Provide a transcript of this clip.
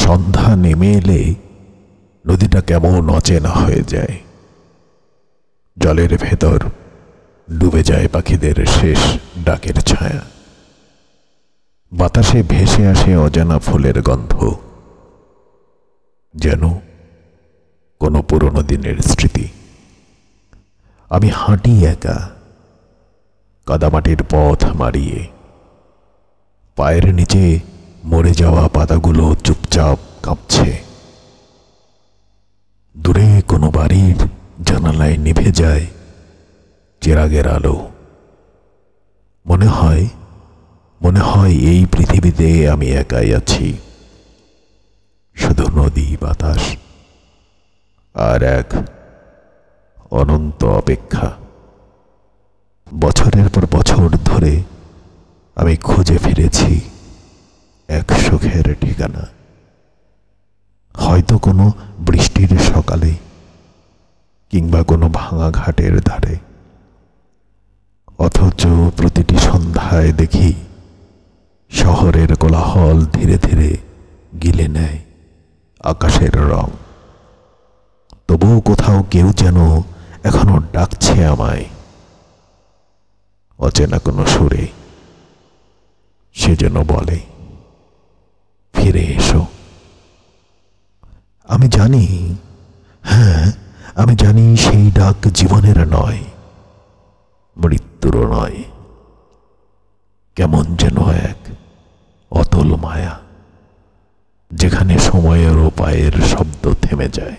সন্ধ্যা নেমে এলে নদীটা কেমন অচেনা হয়ে যায়। জলের ভেতর ডুবে যায় পাখিদের শেষ ডাকের ছায়া। বাতাসে ভেসে আসে অজানা ফুলের গন্ধ, যেন কোনো পুরনো দিনের স্মৃতি। আমি হাঁটি একা, কাদামাটির পথ মারিয়ে। পায়ের নিচে মরে যাওয়া পাতাগুলো চুপচাপ কাঁপছে। দূরে কোনো বাড়ির জানালায় নিভে যায় চিরাগের আলো। মনে হয় এই পৃথিবীতে আমি একাই আছি। শুধু নদী, বাতাস আর এক অনন্ত অপেক্ষা। বছরের পর বছর ধরে আমি খুঁজে ফিরেছি এক সুখের ঠিকানা। হয়তো কোনো বৃষ্টির সকালে, কিংবা কোনো ভাঙা ঘাটের ধারে। অথচ প্রতিটি সন্ধ্যায় দেখি শহরের কোলাহল ধীরে ধীরে গিলে নেয় আকাশের রং। তবুও কোথাও কেউ যেন এখনো ডাকছে আমায়, অচেনা কোনো সুরে। সে যেন বলে, ফিরে এসো। আমি জানি, হ্যাঁ আমি জানি সেই ডাক জীবনের নয়, মৃত্যুরও নয়। কেমন যেন এক অতল মায়া, যেখানে সময়েরও পায়ের শব্দ থেমে যায়।